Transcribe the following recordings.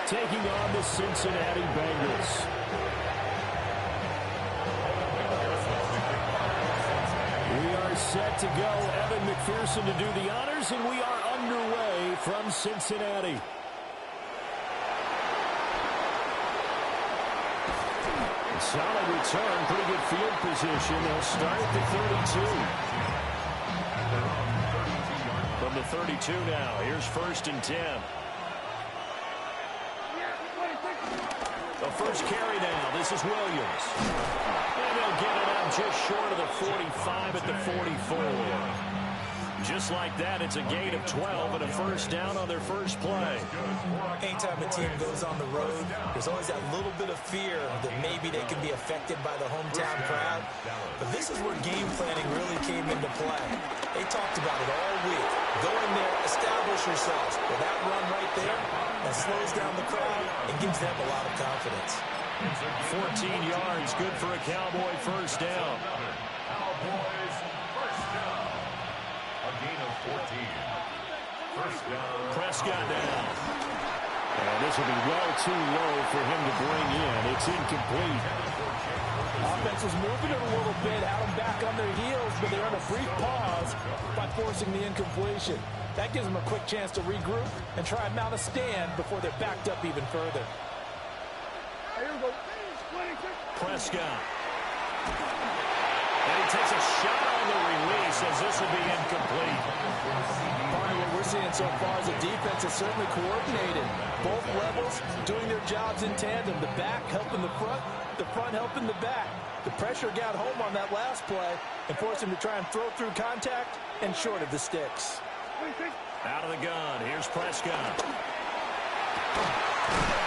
taking on the Cincinnati Bengals. We are set to go. Evan McPherson to do the honors, and we are underway from Cincinnati. Solid return, pretty good field position. They'll start at the 32. From the 32 now, here's 1st and 10. The first carry now, this is Williams. And they'll get it out just short of the 45 at the 44. Just like that, it's a gain of 12 and a first down on their first play. Anytime a team goes on the road, there's always that little bit of fear that maybe they can be affected by the hometown crowd. But this is where game planning really came into play. They talked about it all week. Go in there, establish yourselves. With that run right there, that slows down the crowd and gives them a lot of confidence. 14 yards, good for a Cowboy first down. Cowboys first down. A gain of 14. First down. Prescott down. And this will be well too low for him to bring in. It's incomplete. Offense was moving it a little bit, had them back on their heels, but they're on a brief pause by forcing the incompletion. That gives them a quick chance to regroup and try and mount a stand before they're backed up even further. Prescott. And he takes a shot on the release as this will be incomplete. Part of what we're seeing so far is the defense is certainly coordinated. Both levels doing their jobs in tandem. The back helping the front helping the back. The pressure got home on that last play and forced him to try and throw through contact and short of the sticks. Out of the gun, here's Prescott.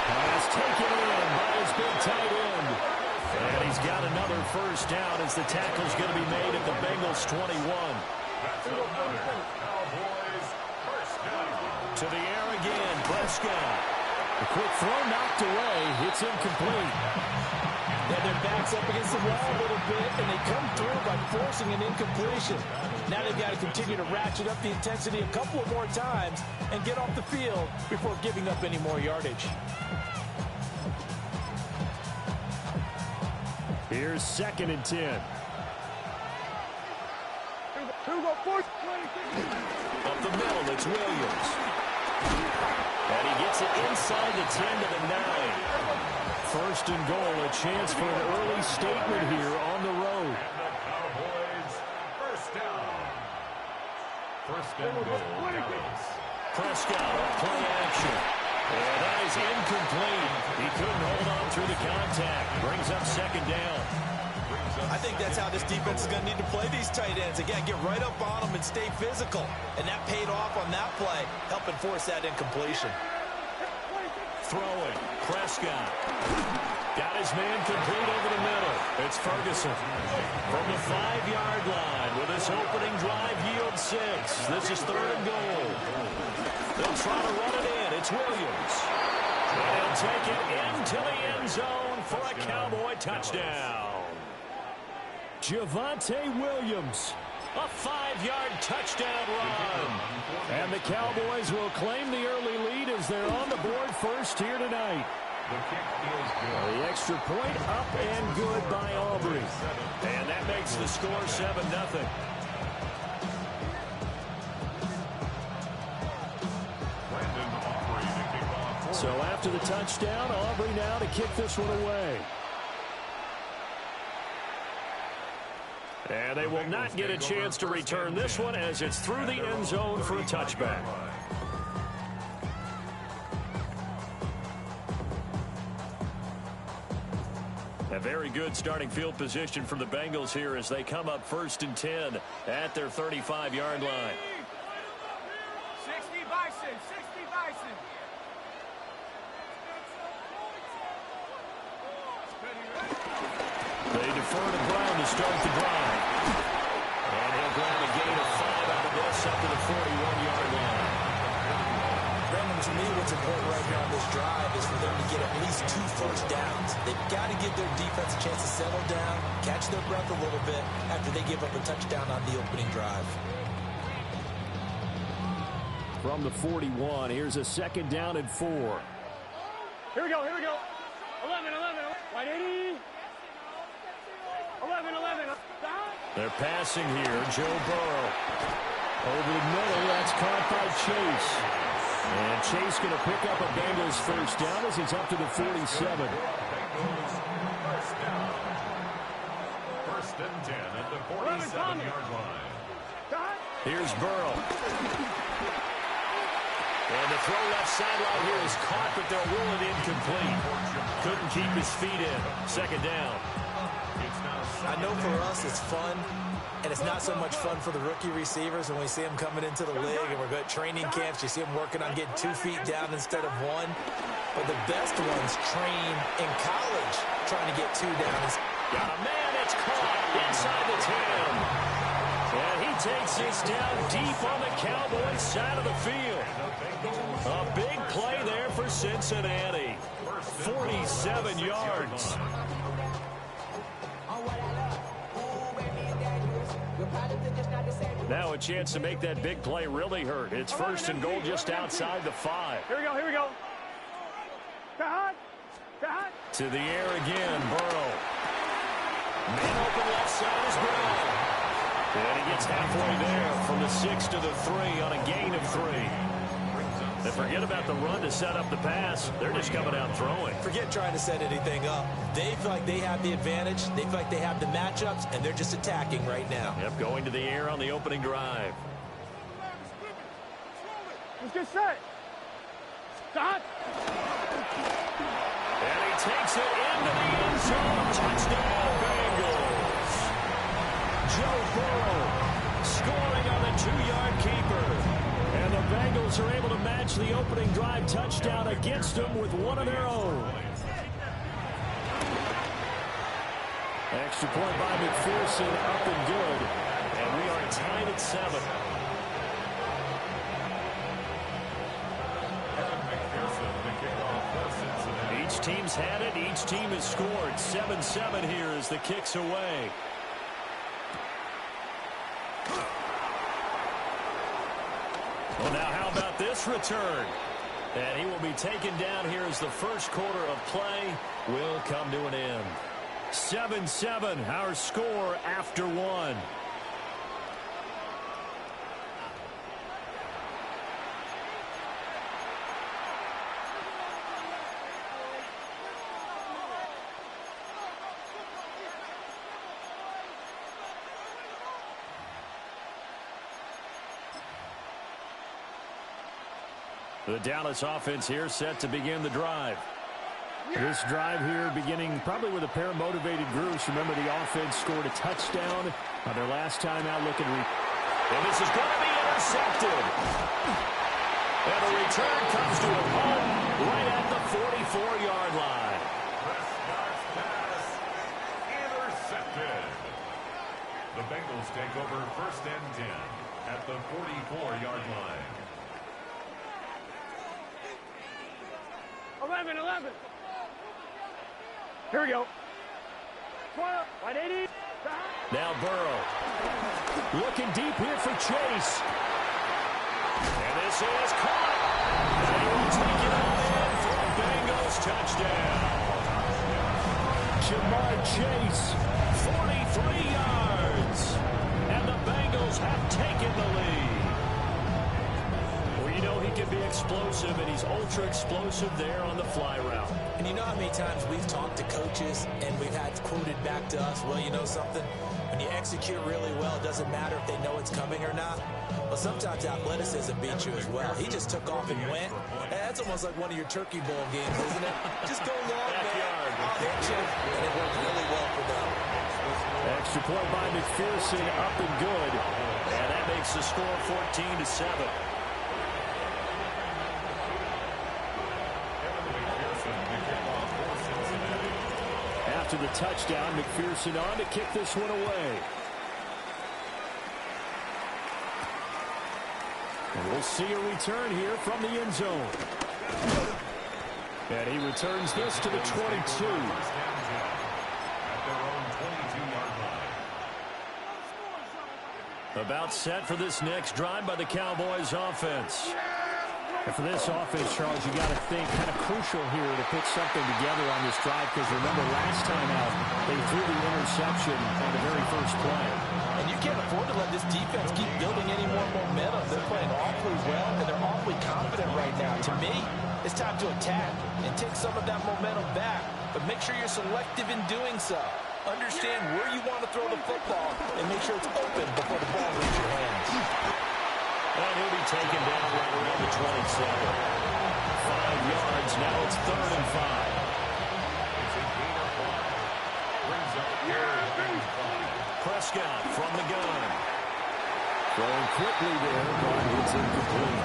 Pass taken in by his big tight end. And he's got another first down as the tackle's going to be made at the Bengals 21. Cowboys first down. To the air again, Prescott. A quick throw knocked away. It's incomplete. Yeah, their back's up against the wall a little bit, and they come through by forcing an incompletion. Now they've got to continue to ratchet up the intensity a couple of more times and get off the field before giving up any more yardage. Here's 2nd and 10. Up the middle, it's Williams. And he gets it inside the 10 to the 9. 1st and goal, a chance for an early statement here on the road. And the Cowboys first down. First and goal, Dallas. Prescott, play action. And that is incomplete. He couldn't hold on through the contact. Brings up 2nd down. I think that's how this defense is going to need to play these tight ends. Again, get right up on them and stay physical. And that paid off on that play, helping force that incompletion. Throwing, Prescott. Got his man complete over the middle. It's Ferguson. From the 5-yard line with this opening drive yield 6. This is 3rd and goal. They'll try to run it in. It's Williams. And he'll take it into the end zone for a Cowboy touchdown. Javonte Williams. A 5-yard touchdown run. And the Cowboys will claim the early lead as they're on the board first here tonight. The kick is good. The extra point up and good by Aubrey. And that makes the score 7-0. So after the touchdown, Aubrey now to kick this one away. And they will not get a chance to return this one as it's through the end zone for a touchback. A very good starting field position for the Bengals here as they come up 1st and 10 at their 35-yard line. 60 Bison, 60 Bison. They defer to Brown to start the drive. And he'll grab a gain of 5 out of this up to the 41-yard line. Brandon, to me, what's important right now on this drive is for them to get at least 2 first downs. They've got to give their defense a chance to settle down, catch their breath a little bit after they give up a touchdown on the opening drive. From the 41, here's a 2nd down and 4. Here we go, here we go. 11, 11, wide 80. 11, 11. They're passing here. Joe Burrow. Over the middle, that's caught by Chase. And Chase going to pick up a Bengals first down as he's up to the 47. First and 10 at the 47-yard line. Here's Burrow. And the throw left sideline here is caught, but they'll rule it incomplete. Couldn't keep his feet in. Second down. I know for us it's fun, and it's not so much fun for the rookie receivers when we see them coming into the league and we're at training camps. You see them working on getting 2 feet down instead of 1. But the best ones train in college trying to get 2 down. Got a man, it's caught inside the 10. And he takes this down deep on the Cowboys side of the field. A big play there for Cincinnati. 47 yards. Now a chance to make that big play really hurt. It's first and goal just outside the 5. Here we go, here we go. To the air again, Burrow. Man open left side is Brown. And he gets halfway there from the 6 to the 3 on a gain of 3. And forget about the run to set up the pass. They're just coming out throwing. Forget trying to set anything up. They feel like they have the advantage. They feel like they have the matchups, and they're just attacking right now. Yep, going to the air on the opening drive. Let's get set. Stop. And he takes it into the end zone. Touchdown, Bengals. Joe Burrow scoring on the 2-yard keeper. And the Bengals are able to match the opening drive touchdown against them with one of their own. Extra point by McPherson, up and good. And we are tied at 7. Each team's had it. Each team has scored. 7-7 here as the kick's away. Well, now how about this return? And he will be taken down here as the first quarter of play will come to an end. 7-7, our score after 1. The Dallas offense here set to begin the drive. This drive here beginning probably with a pair of motivated groups. Remember, the offense scored a touchdown on their last time out looking. And this is going to be intercepted. And the return comes to a home right at the 44-yard line. Prescott's pass intercepted. The Bengals take over first and 10 at the 44-yard line. 11, 11. Here we go. 12, 180. Now Burrow. Looking deep here for Chase. And this is caught. And he will take it all in for a Bengals touchdown. Jamar Chase, 43 yards. And the Bengals have taken the lead. Well, you know he can be explosive, and he's ultra explosive there on the fly route. And you know how many times we've talked to coaches and we've had quoted back to us, well, you know something? When you execute really well, it doesn't matter if they know it's coming or not. Well, sometimes athleticism beats you as well. He just took off and went. And that's almost like one of your Turkey Bowl games, isn't it? Just go long, man. I'll hit you. And it worked really well for them. Extra point by McPherson, up and good. And that makes the score 14-7. After the touchdown, McPherson on to kick this one away. And we'll see a return here from the end zone. And he returns this to the 22. About set for this next drive by the Cowboys offense. And for this offense, Charles, you got to think kind of crucial here to put something together on this drive, because remember last time out they threw the interception on the very first play. And you can't afford to let this defense keep building any more momentum. They're playing awfully well, and they're awfully confident right now. To me, it's time to attack and take some of that momentum back, but make sure you're selective in doing so. Understand where you want to throw the football and make sure it's open before the ball leaves your hands. And he'll be taken down right around the 27. 5 yards. Now it's 3rd and 5. Prescott from the gun. Throwing quickly there, but it's incomplete.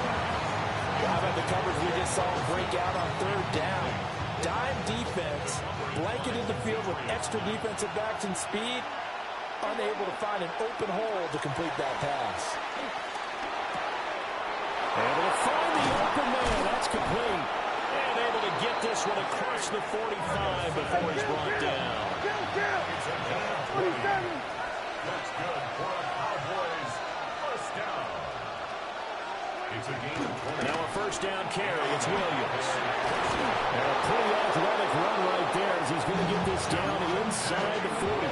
How about the coverage we just saw break out on 3rd down? Dime defense, blanketed the field with extra defensive backs and speed, unable to find an open hole to complete that pass. Able to find the open man. That's complete. And able to get this one across the 45 before he's brought down. That's good for a Cowboys first down. It's a gain of 20. Now a first down carry. It's Williams. And a pretty athletic run right there as he's going to get this down inside the 40.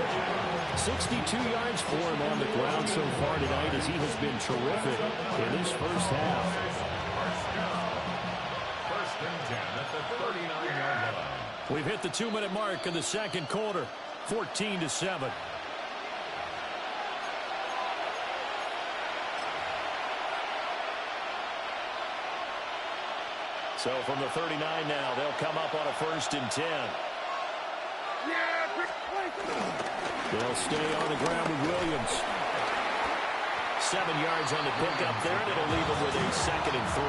62 yards for him on the ground so far tonight as he has been terrific in this first half. First and 10 at the 39-yard line. We've hit the 2-minute mark in the second quarter. 14-7. So from the 39 now, they'll come up on a 1st and 10. They'll stay on the ground with Williams. 7 yards on the pickup there, and it'll leave them with a 2nd and 3.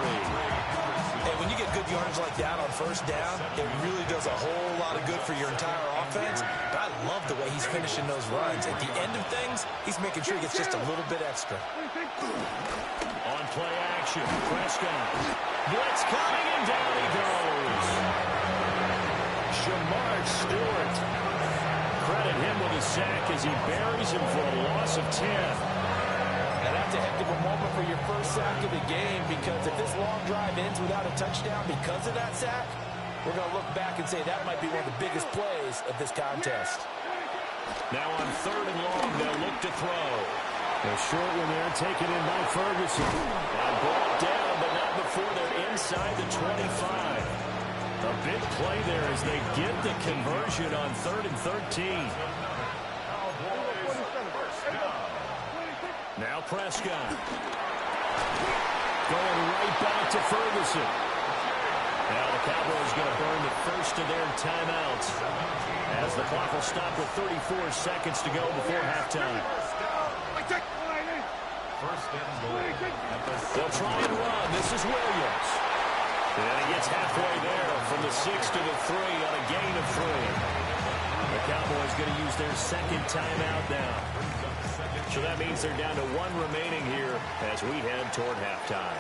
Hey, when you get good yards like that on 1st down, it really does a whole lot of good for your entire offense. But I love the way he's finishing those runs. At the end of things, he's making sure he gets just a little bit extra. On play action, Prescott. Blitz coming, and down he goes. Shamar Stewart. Credit him with a sack as he buries him for a loss of 10. And that's a heck of a moment for your first sack of the game, because if this long drive ends without a touchdown because of that sack, we're going to look back and say that might be one of the biggest plays of this contest. Now on 3rd and long, they'll look to throw. A short one there, taken in by Ferguson. And brought down, but not before they're inside the 25. A big play there as they get the conversion on 3rd and 13. Now Prescott. Going right back to Ferguson. Now the Cowboys going to burn the first of their timeouts as the clock will stop with 34 seconds to go before halftime. First and goal. They'll try and run. This is Williams. And he gets halfway there from the 6 to the 3 on a gain of 3. The Cowboys going to use their 2nd timeout now. So that means they're down to 1 remaining here as we head toward halftime.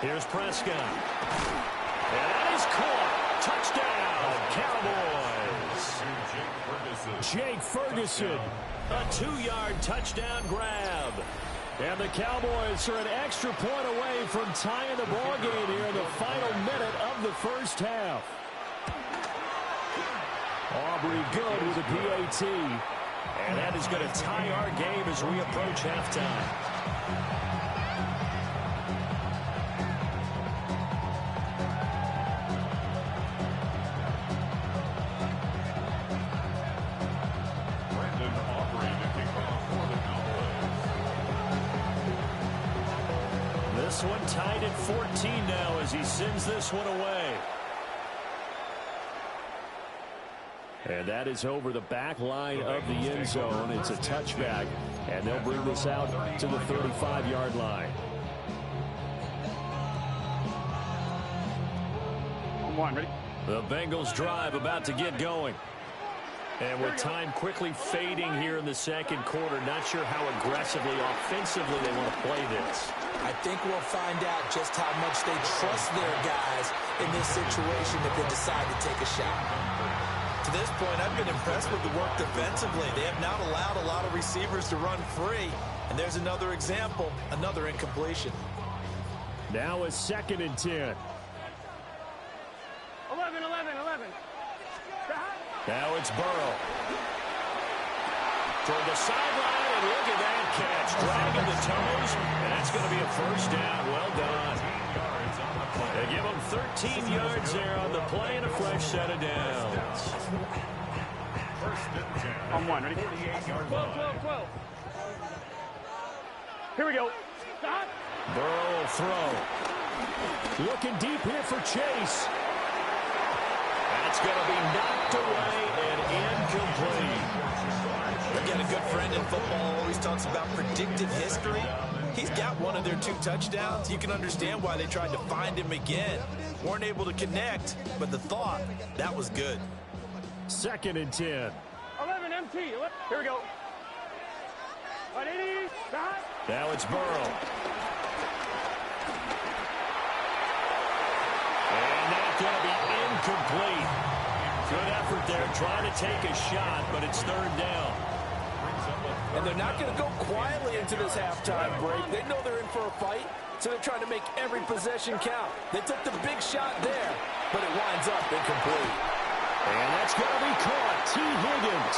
Here's Prescott. And that is caught. Touchdown, Cowboys. Jake Ferguson. A 2-yard touchdown grab. And the Cowboys are an extra point away from tying the ball game here in the final minute of the first half. Aubrey good with a PAT. And that is going to tie our game as we approach halftime. This one tied at 14 now as he sends this one away. And that is over the back line of the end zone. It's a touchback, and they'll bring this out to the 35-yard line. Ready? The Bengals drive about to get going. And with time quickly fading here in the second quarter, not sure how aggressively, offensively they want to play this. I think we'll find out just how much they trust their guys in this situation if they decide to take a shot. To this point, I've been impressed with the work defensively. They have not allowed a lot of receivers to run free. And there's another example, another incompletion. Now a 2nd and 10. 11, 11, 11. Now it's Burrow. Toward the sideline, and look at that catch. Dragging the toes, and that's going to be a first down. Well done. They give him 13 yards there on the play and a fresh set of downs. On one, ready? 12, 12, 12. Here we go. Stop. Burrow will throw. Looking deep here for Chase. That's going to be knocked away and incomplete. Again, a good friend in football always talks about predictive history. He's got one of their 2 touchdowns. You can understand why they tried to find him again. Weren't able to connect, but the thought, that was good. 2nd and 10. 11, MT. Here we go. 180. Stop. Now it's Burrow. And that's going to be incomplete. Good effort there, trying to take a shot, but it's 3rd down. And they're not going to go quietly into this halftime break. They know they're in for a fight, so they're trying to make every possession count. They took the big shot there, but it winds up incomplete. And that's going to be caught. T. Higgins.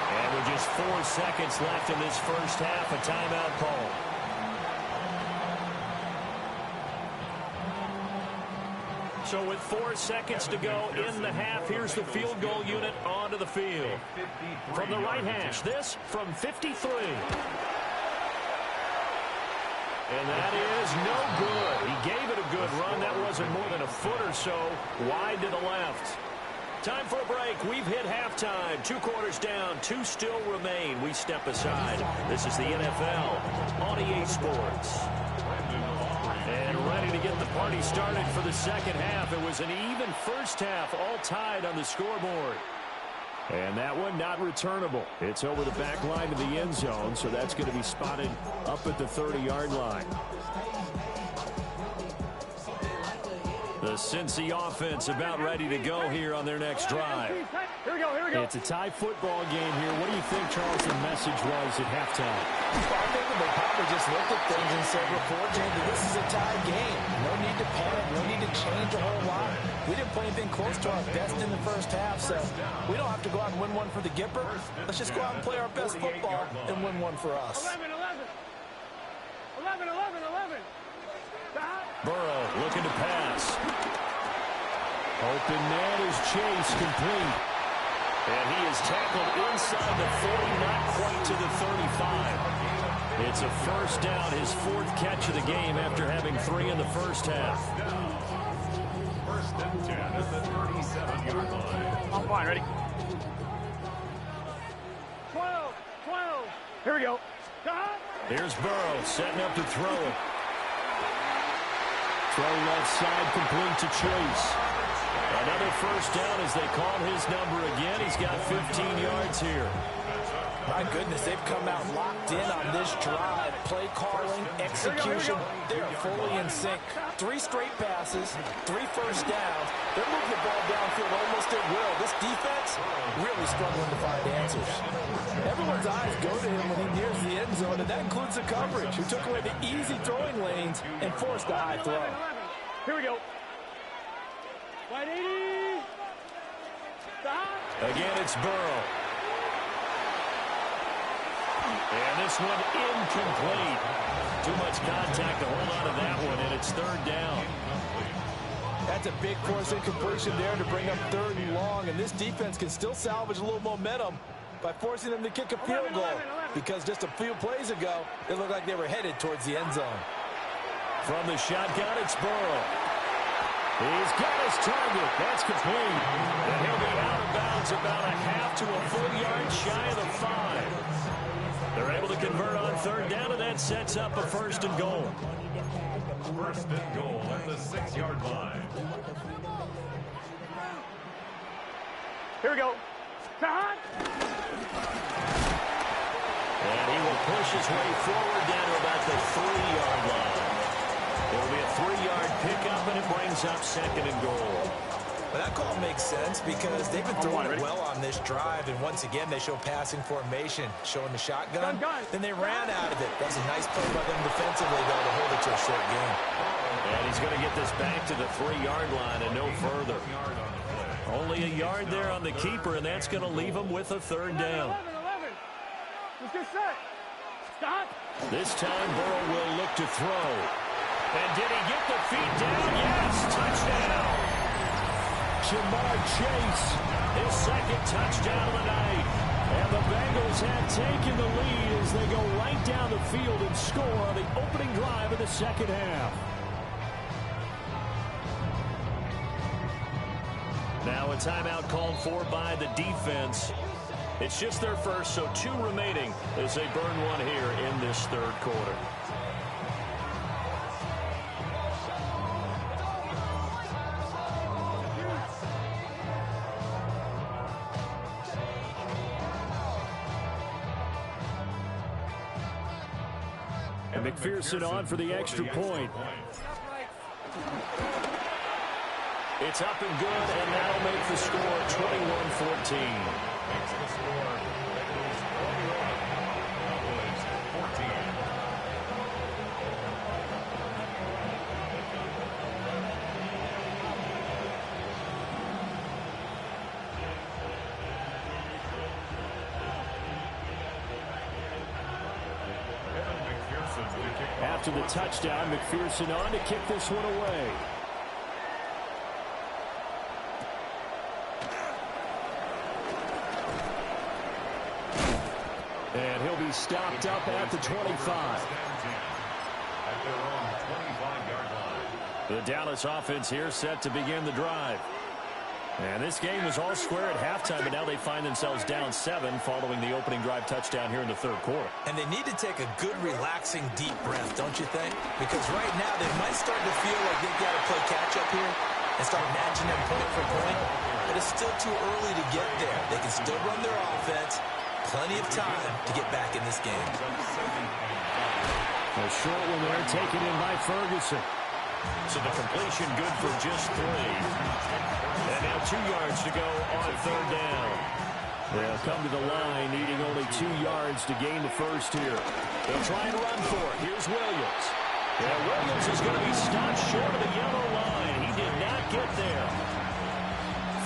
And with just 4 seconds left in this first half, a timeout call. So with 4 seconds to go in the half, here's the field goal unit onto the field. From the right hash, this from 53. And that is no good. He gave it a good run. That wasn't more than a foot or so wide to the left. Time for a break. We've hit halftime. 2 quarters down. 2 still remain. We step aside. This is the NFL on EA Sports. And ready to get the party started for the second half. It was an even first half, all tied on the scoreboard. And that one not returnable. It's over the back line of the end zone, so that's going to be spotted up at the 30-yard line. The Cincy offense about ready to go here on their next drive. Here we go, here we go. It's a tie football game here. What do you think, Charles, the message was at halftime? I think they probably just looked at things and said, unfortunately, this is a tie game. No need to panic. No need to change a whole lot. We didn't play anything close to our best in the first half, so we don't have to go out and win one for the Gipper. Let's just go out and play our best football and win one for us. 11, 11. 11, 11, 11. Burrow looking to pass. Open man is Chase, complete. And he is tackled inside the 40, not quite to the 35. It's a first down, his 4th catch of the game after having 3 in the first half. 1st and 10 at the 37-yard line. On one, ready? 12, 12. Here we go. Stop. Here's Burrow setting up to throw it. Throw left side, complete to Chase. Another first down as they call his number again. He's got 15 yards here. My goodness, they've come out locked in on this drive. Play calling, execution, they're fully in sync. 3 straight passes, 3 first downs. They're moving the ball downfield almost at will. This defense really struggling to find answers. Everyone's eyes go to him when he nears the end zone, and that includes the coverage, who took away the easy throwing lanes and forced a high throw. Here we go. 180. Stop. Again, it's Burrow. And this one incomplete. Too much contact to hold on to that one, and it's 3rd down. That's a big force incompletion there to bring up 3rd and long, and this defense can still salvage a little momentum by forcing them to kick a field goal, because just a few plays ago, it looked like they were headed towards the end zone. From the shotgun, it's Burrow. He's got his target. That's complete. And he'll be out of bounds about a half to a full yard shy of the 5. They're able to convert on 3rd down, and that sets up a 1st and goal. 1st and goal at the 6-yard line. Here we go. Stop. And he will push his way forward down to about the 3-yard line. It'll be a 3-yard pickup, and it brings up 2nd and goal. Well, that call makes sense because they've been throwing it well on this drive, and once again, they show passing formation, showing the shotgun. Then they ran out of it. That's a nice play by them defensively, though, to hold it to a short game. And he's going to get this back to the 3-yard line and no further. Only a yard there on the keeper, and that's going to leave him with a 3rd down. 11. Let's get set. Stop. This time, Burrow will look to throw. And did he get the feet down? Yes, touchdown. Jamar Chase, his 2nd touchdown of the night. And the Bengals have taken the lead as they go right down the field and score on the opening drive of the 2nd half. Now a timeout called for by the defense. It's just their first, so 2 remaining as they burn one here in this 3rd quarter. And McPherson on for the extra point. It's up and good, and that'll make the score 21-14. Makes the score Bengals 21, Cowboys 14. After the touchdown, McPherson on to kick this one away. And he'll be stopped up at the 25. At their own 25-yard line. The Dallas offense here set to begin the drive. And this game was all square at halftime, but now they find themselves down 7 following the opening drive touchdown here in the 3rd quarter. And they need to take a good, relaxing, deep breath, don't you think? Because right now they might start to feel like they've got to play catch-up here and start matching them point for point. But it's still too early to get there. They can still run their offense. Plenty of time to get back in this game. A short one there, taken in by Ferguson. So the completion good for just 3. And now 2 yards to go on 3rd down. They'll come to the line needing only 2 yards to gain the first here. They'll try and run for it. Here's Williams. Yeah, Williams is going to be stopped short of the yellow line. He did not get there.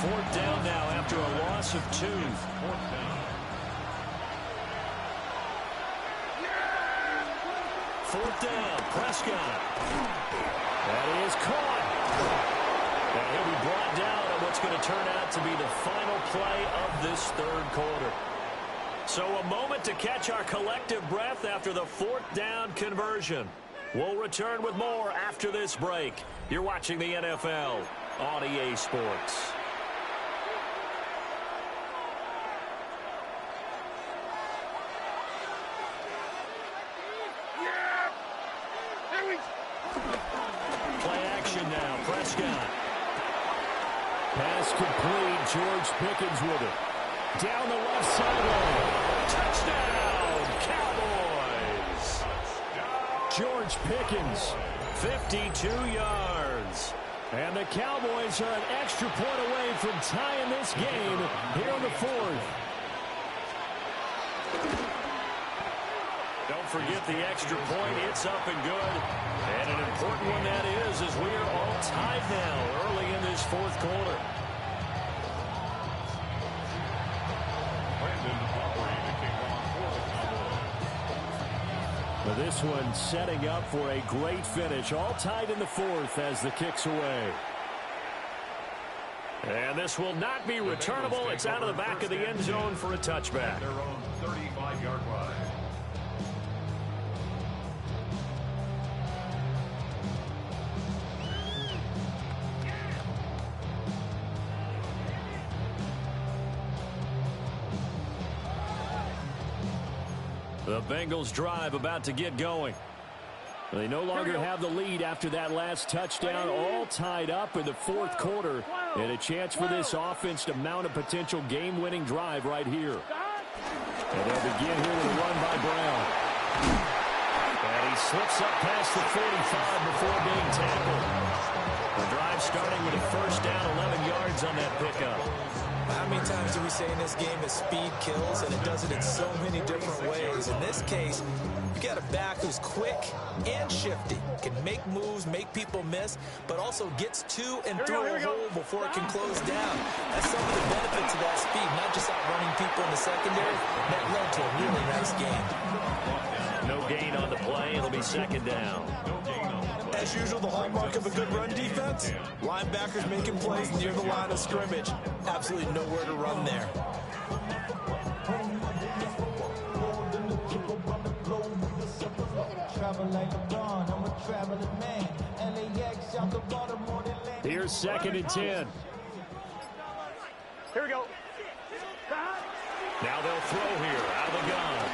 4th down now after a loss of 2. 4th down, Prescott. That is caught. And he'll be brought down on what's going to turn out to be the final play of this 3rd quarter. So a moment to catch our collective breath after the 4th down conversion. We'll return with more after this break. You're watching the NFL on EA Sports. Play action now. Prescott. Pass complete. George Pickens with it. Down the left sideline. Touchdown, Cowboys. George Pickens, 52 yards. And the Cowboys are an extra point away from tying this game here in the 4th. Don't forget the extra point. It's up and good. And an important one that is, as we are all tied now early in this 4th quarter. But this one setting up for a great finish. All tied in the 4th as the kick's away. And this will not be returnable. It's out of the back of the end zone for a touchback. Their own 35-yard line. The Bengals drive about to get going. They no longer have the lead after that last touchdown, all tied up in the 4th quarter, and a chance for this offense to mount a potential game-winning drive right here. And they'll begin here with a run by Brown. And he slips up past the 45 before being tackled. The drive starting with a first down, 11 yards on that pickup. How many times do we say in this game that speed kills, and it does it in so many different ways? In this case, you got a back who's quick and shifty, can make moves, make people miss, but also gets to and through a hole before it can close down. That's some of the benefits of that speed, not just outrunning people in the secondary. That led to a really nice game. No gain on the play. It'll be second down. As usual, the hallmark of a good run defense, linebackers making plays near the line of scrimmage. Absolutely nowhere to run there. Here's second and 10. Here we go. Now they'll throw here out of the gun.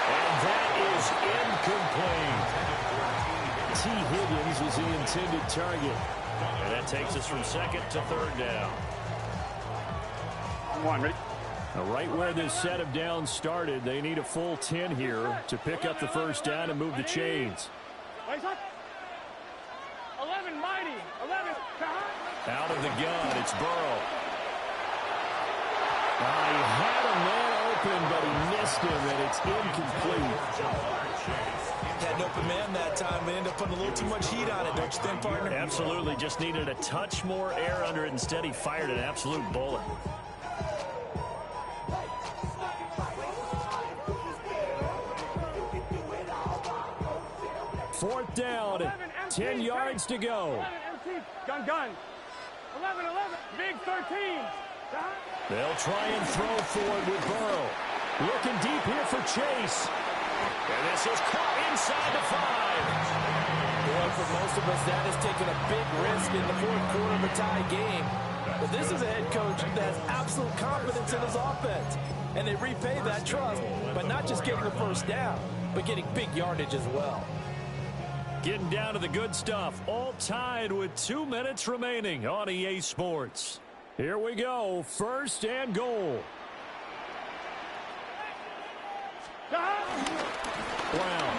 And that is incomplete. T. Higgins was the intended target. And that takes us from second to third down. One, ready? Right where this set of downs started, they need a full 10 here to pick up the first down and move the chains. 11, mighty. 11. Out of the gun, it's Burrow. He had a man open, but he missed him, and it's incomplete. Had an open man that time, but ended up putting a little too much heat on it, don't you think, partner? Absolutely, just needed a touch more air under it. Instead, he fired an absolute bullet. Fourth down, 10 yards to go. Gun. 11, big 13. They'll try and throw forward with Burrow. Looking deep here for Chase. And this is caught inside the 5. Well, for most of us, that is taking a big risk in the fourth quarter of a tie game. But this is a head coach that has absolute confidence in his offense. And they repay that trust by not just getting the first down, but getting big yardage as well. Getting down to the good stuff. All tied with 2 minutes remaining on EA Sports. Here we go. First and goal. Brown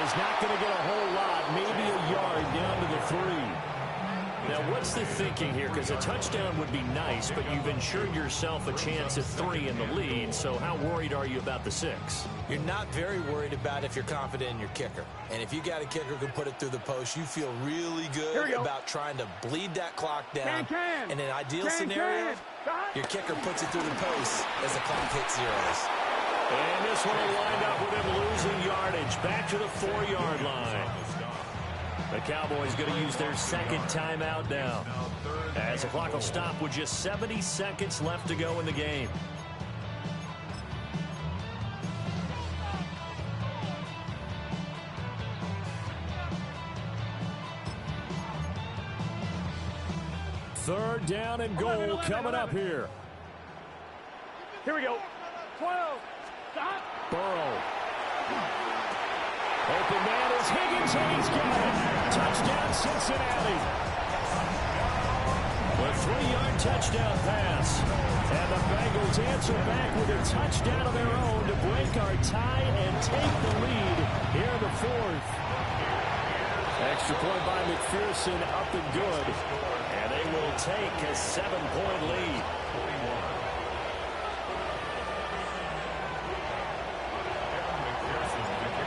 is not going to get a whole lot, maybe a yard down to the 3. Now, what's the thinking here? Because a touchdown would be nice, but you've ensured yourself a chance at 3 in the lead, so how worried are you about the 6? You're not very worried about if you're confident in your kicker. And if you got a kicker who can put it through the post, you feel really good about trying to bleed that clock down. In an ideal scenario, your kicker puts it through the post as the clock hits zeros. And this one will wind up with him losing yardage back to the 4-yard line. The Cowboys going to use their second timeout now, as the clock will stop with just 70 seconds left to go in the game. Third down and goal coming up here. Here we go. 12. Stop. Burrow. Open man is Higgins, and he's got it. Touchdown, Cincinnati. A 3-yard touchdown pass. And the Bengals answer back with a touchdown of their own to break our tie and take the lead here in the 4th. Extra point by McPherson, up and good. And they will take a 7-point lead.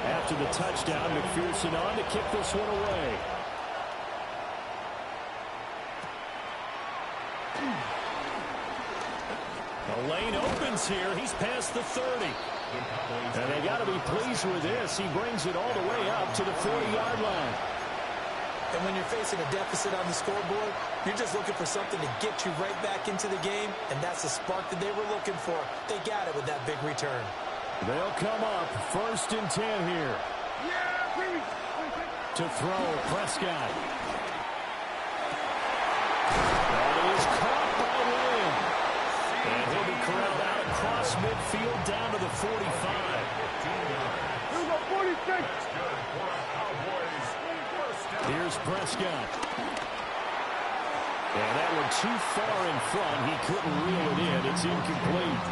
After the touchdown, McPherson on to kick this one away. The lane opens here. He's past the 30. And they got to be pleased with this. He brings it all the way up to the 40-yard line. And when you're facing a deficit on the scoreboard, you're just looking for something to get you right back into the game, and that's the spark that they were looking for. They got it with that big return. They'll come up first and 10 here. To throw, Prescott. That is caught by Lamb. And he'll be corralled out across midfield down to the 45. Here's Prescott. And that one too far in front. He couldn't reel it in. It's incomplete.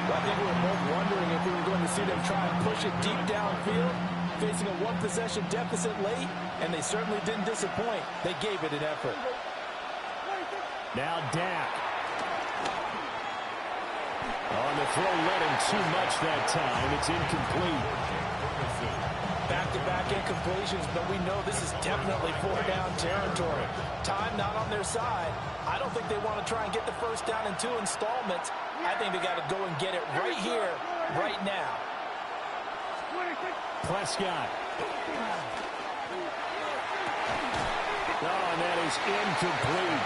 I think we were both wondering if we were going to see them try and push it deep downfield. facing a one-possession deficit late, and they certainly didn't disappoint. They gave it an effort. Now Dak. On the throw, led him too much that time. It's incomplete. Back-to-back incompletions, but we know this is definitely four-down territory. Time not on their side. I don't think they want to try and get the first down in 2 installments. I think they got to go and get it right here, right now. Prescott. Oh, and that is incomplete.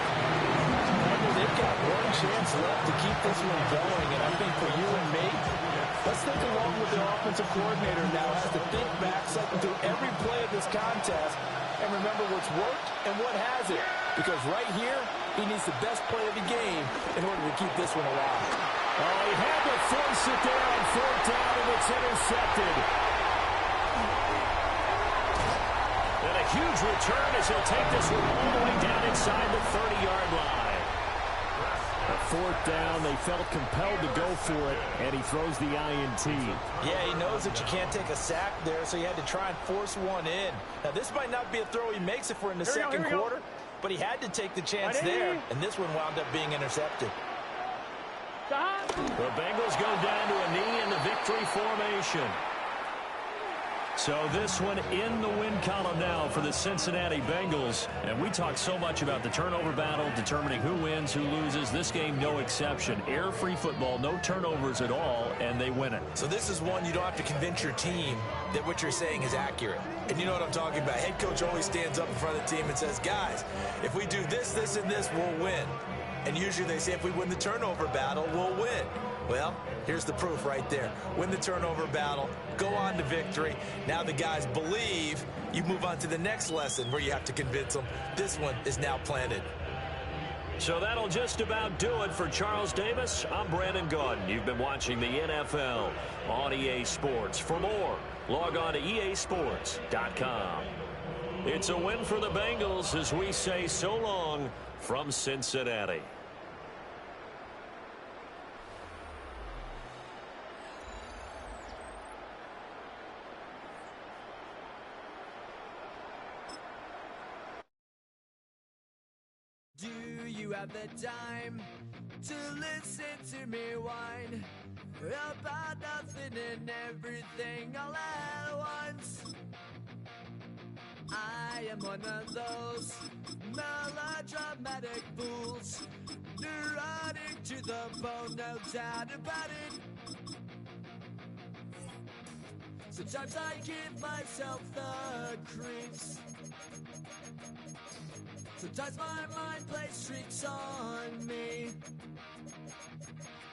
They've got one chance left to keep this one going, and I think for you and me, let's think along with the offensive coordinator now has to think back, cycle through every play of this contest, and remember what's worked and what hasn't. Because right here, he needs the best play of the game in order to keep this one alive. Oh, he had to force it there on 4th down, and it's intercepted. And a huge return as he'll take this one all the way down inside the 30-yard line. 4th down, they felt compelled to go for it, and he throws the INT. Yeah, he knows that you can't take a sack there, so he had to try and force one in. Now, this might not be a throw he makes if we're in the second quarter, but he had to take the chance there, and this one wound up being intercepted. The Bengals go down to a knee in the victory formation. So this one in the win column now for the Cincinnati Bengals. And we talked so much about the turnover battle, determining who wins, who loses. This game, no exception. Air-free football, no turnovers at all, and they win it. So this is one you don't have to convince your team that what you're saying is accurate. And you know what I'm talking about. Head coach always stands up in front of the team and says, guys, if we do this, this, and this, we'll win. And usually they say if we win the turnover battle, we'll win. Well, here's the proof right there. Win the turnover battle, go on to victory. Now the guys believe. You move on to the next lesson where you have to convince them. This one is now planted. So that'll just about do it for Charles Davis. I'm Brandon Gaudin. You've been watching the NFL on EA Sports. For more, log on to easports.com. It's a win for the Bengals as we say so long from Cincinnati. Do you have the time to listen to me whine about nothing and everything all at once? I am one of those melodramatic fools, neurotic to the bone, no doubt about it. Sometimes I give myself the creeps. Sometimes my mind plays tricks on me.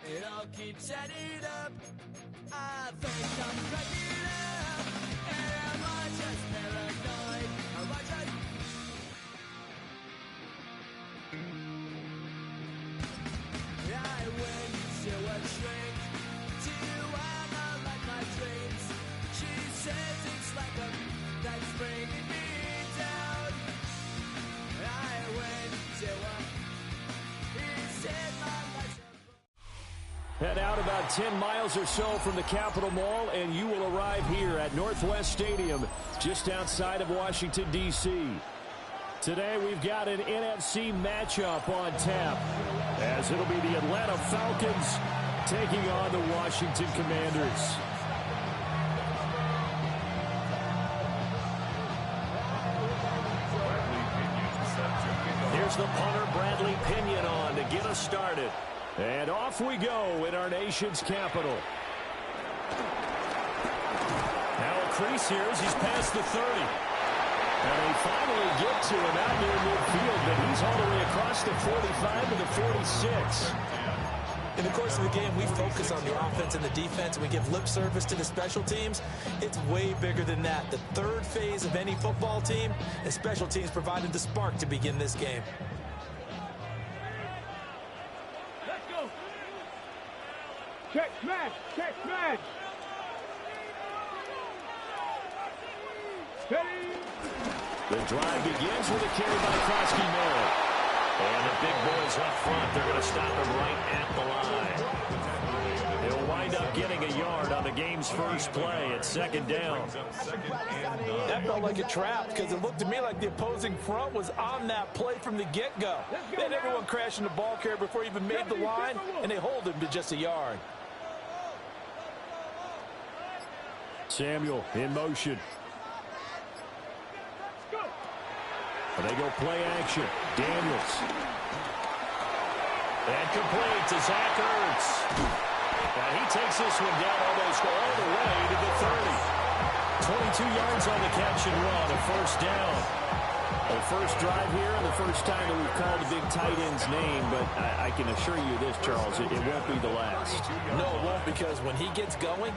It all keeps adding up. I think I'm cracking up. Am I just paranoid? Am I just... I went to a shrink to analyze my dreams. She says it's like a that's bringing me down. I went to a... He said my life's... Head out about 10 miles or so from the Capitol Mall, and you will arrive here at Northwest Stadium, just outside of Washington, D.C. Today, we've got an NFC matchup on tap, as it'll be the Atlanta Falcons taking on the Washington Commanders. Here's the punter, Bradley Pinion, on to get us started. And off we go in our nation's capital. Now a crease here as he's past the 30. And they finally get to him out near midfield, but he's all the way across the 45 to the 46. In the course of the game, we focus on the offense and the defense, and we give lip service to the special teams. It's way bigger than that. The third phase of any football team, and special teams provided the spark to begin this game. Let's go. Check, smash, check, smash. Steady. The drive begins with a carry by Krosky Miller. And the big boys up front, they're going to stop him right at the line. He'll wind up getting a yard on the game's first play at second down. That felt like a trap because it looked to me like the opposing front was on that play from the get-go. They had everyone crashing the ball carrier before he even made the line, and they hold him to just a yard. Samuel in motion. They go play action. Daniels. And complete to Zach Ertz. And he takes this one down almost all the way to the 30. 22 yards on the catch and run, a first down. The first drive here and the first time that we've called a big tight end's name, but I can assure you this, Charles, it won't be the last. No, it won't, because when he gets going,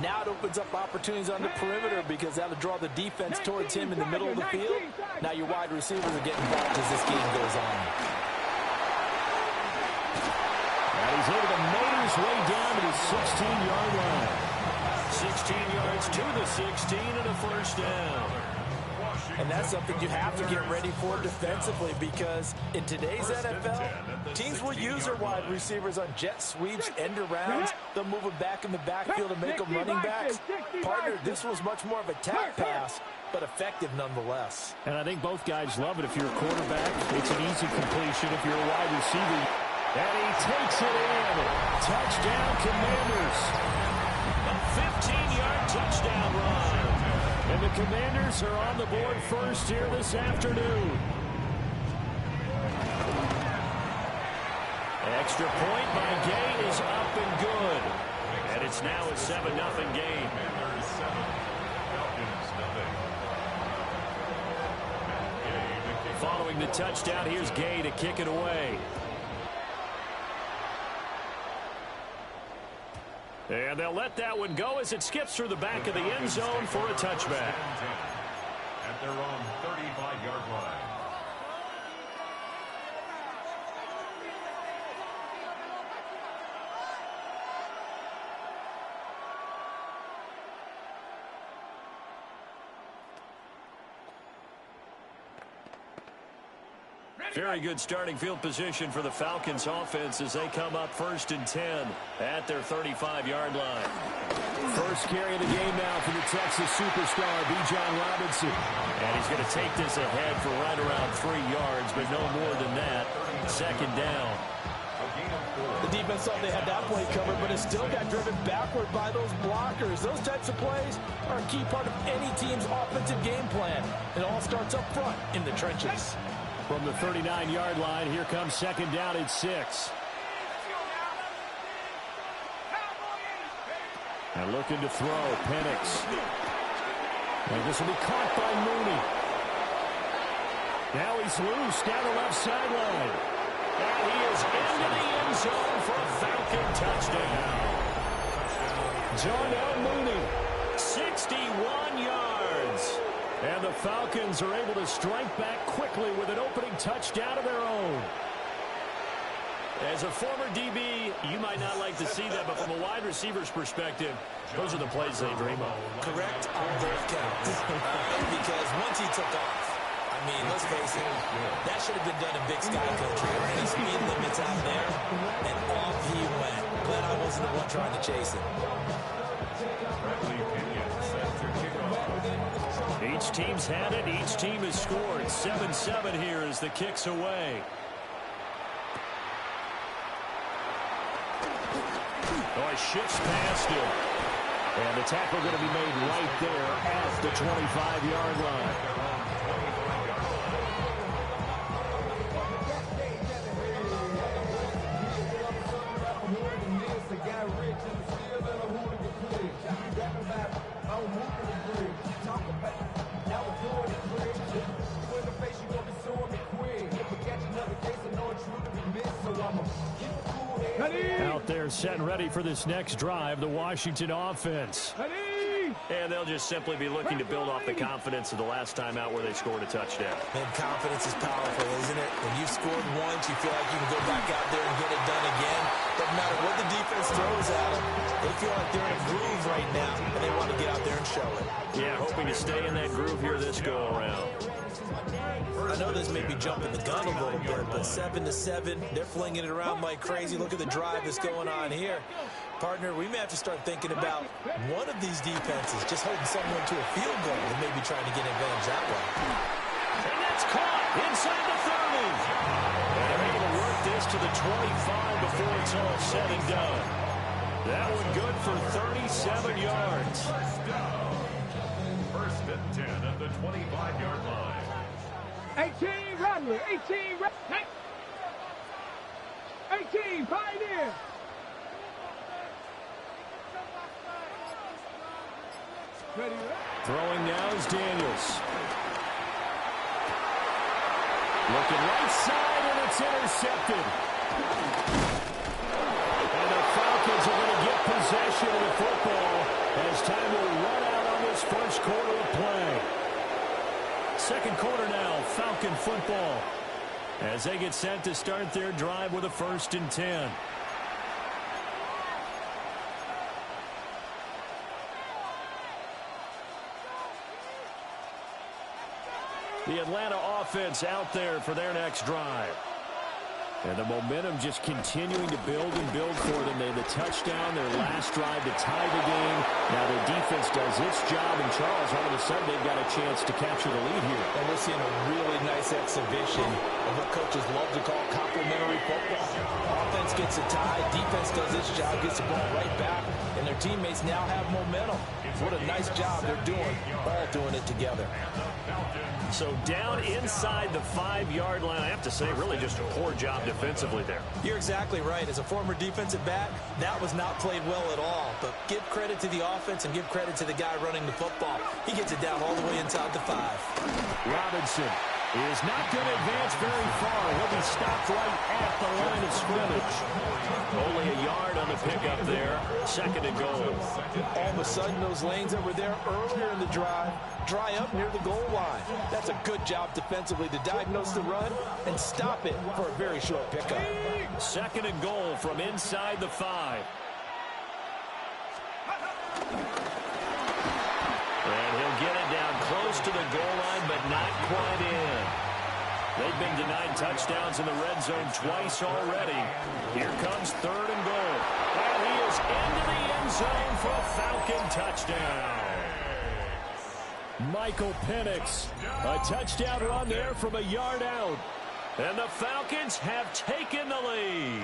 now it opens up opportunities on the perimeter because that'll draw the defense towards him in the middle of the field. Now your wide receivers are getting involved as this game goes on. And he's able to motor his way down to the 16-yard line. 16 yards to the 16 and a first down. And that's something you have to get ready for defensively because in today's NFL, teams will use their wide receivers on jet sweeps, end arounds. They'll move them back in the backfield and make them running backs. Partner, this was much more of a tap pass, but effective nonetheless. And I think both guys love it. If you're a quarterback, it's an easy completion. If you're a wide receiver, and he takes it in. Touchdown, Commanders. A 15-yard touchdown run. And the Commanders are on the board first here this afternoon. Extra point by Gay is up and good. And it's now a 7-0 game. Following the touchdown, here's Gay to kick it away. And they'll let that one go as it skips through the back of the end zone for a touchback. At their own 35-yard line. Very good starting field position for the Falcons offense as they come up 1st and 10 at their 35-yard line. First carry of the game now for the Texas superstar, Bijan Robinson. And he's going to take this ahead for right around 3 yards, but no more than that. Second down. The defense thought they had that play covered, but it still got driven backward by those blockers. Those types of plays are a key part of any team's offensive game plan. It all starts up front in the trenches. From the 39-yard line, here comes second down at 6. And looking to throw, Penix. And this will be caught by Mooney. Now he's loose down the left sideline. And he is into the end zone for a Falcon touchdown. Darnell Mooney, 61 yards. And the Falcons are able to strike back quickly with an opening touchdown of their own. As a former DB, you might not like to see that, but from a wide receiver's perspective, those are the plays they dream of. Correct on both counts. Because once he took off, I mean, let's face it, that should have been done in Big Sky Country. Any speed limits out there, and off he went. Glad I wasn't the one trying to chase him. Each team's had it. Each team has scored. 7-7 here as the kick's away. Oh, he shifts past him. And the tackle going to be made right there at the 25-yard line. Out there set and ready for this next drive, the Washington offense. And they'll just simply be looking to build off the confidence of the last time out where they scored a touchdown. Man, confidence is powerful, isn't it? When you've scored once, you feel like you can go back out there and get it done again. Doesn't matter what the defense throws at them. They feel like they're in a groove right now, and they want to get out there and show it. Yeah, hoping to stay in that groove here this go-around. I know this may be jumping the gun a little bit, but 7-7, they're flinging it around like crazy. Look at the drive that's going on here. Partner, we may have to start thinking about one of these defenses just holding someone to a field goal and maybe trying to get advantage that way. And that's caught inside the 30. And they're able to work this to the 25 before it's all said and done. That one good for 37 yards. First and 10 at the 25-yard line. 18, Rattler. 18, 18, Pioneer. Ready, Throwing now is Daniels. Looking right side, and it's intercepted. And the Falcons are going to get possession of the football as time will run out on this first quarter of play. Second quarter now, Falcon football, as they get set to start their drive with a 1st and 10. The Atlanta offense out there for their next drive. And the momentum just continuing to build and build for them. They had the touchdown, their last drive to tie the game. Now their defense does its job, and Charles, all of a sudden, they've got a chance to capture the lead here. And we're seeing a really nice exhibition of what coaches love to call complementary football. Offense gets a tie, defense does its job, gets the ball right back, and their teammates now have momentum. What a nice job they're doing, all doing it together. So down inside the 5-yard line, I have to say, really just a poor job defensively there. You're exactly right. As a former defensive back, that was not played well at all. But give credit to the offense and give credit to the guy running the football. He gets it down all the way inside the 5. Robinson is not going to advance very far. He'll be stopped right at the line of scrimmage. Only a yard on the pickup there. 2nd and goal. All of a sudden, those lanes that were there earlier in the drive dry up near the goal line. That's a good job defensively to diagnose the run and stop it for a very short pickup. 2nd and goal from inside the 5. And he'll get it down close to the goal line, but not quite in. They've been denied touchdowns in the red zone twice already. Here comes 3rd and goal. And he is into the end zone for a Falcon touchdown. Michael Penix, a touchdown run there from a yard out. And the Falcons have taken the lead.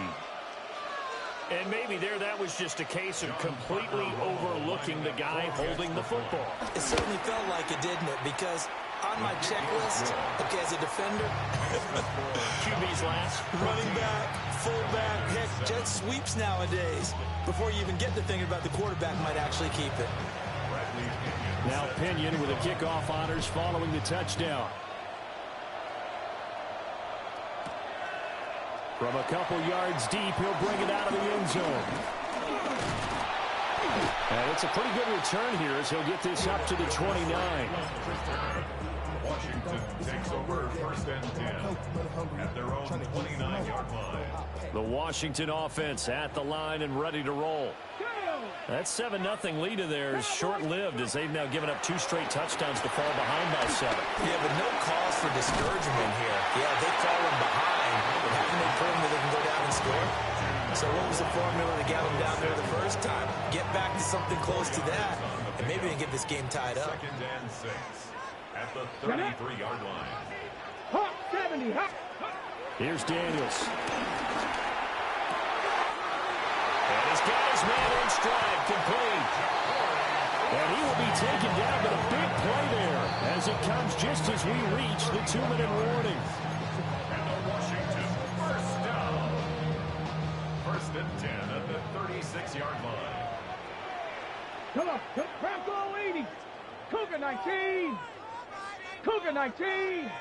And maybe there that was just a case of completely overlooking the guy holding the football. It certainly felt like it, didn't it? Because on my checklist, okay, as a defender, QB's last. running back, fullback, heck, jet sweeps nowadays. Before you even get to thinking about the quarterback might actually keep it. Now Pinion with the kickoff honors following the touchdown. From a couple yards deep, he'll bring it out of the end zone. And it's a pretty good return here as he'll get this up to the 29. Washington takes over 1st and 10 at their own 29-yard line. The Washington offense at the line and ready to roll. That 7-0 lead of theirs short-lived as they've now given up 2 straight touchdowns to fall behind by 7. Yeah, but no cause for discouragement here. Yeah, they've fallen behind. But haven't they proven that they can go down and score? So what was the formula to get them down there the first time? Get back to something close to that, and maybe they can get this game tied up. 2nd and 6 at the 33-yard line. Hawk 70, hawk. Here's Daniels. And he's got his man in stride, complete. And he will be taken down, but a big play there as it comes just as we reach the 2-minute warning. And the Washington first down. 1st and 10 at the 36-yard line. Come on, Bronco 80. Cougar 19. Cougar 19.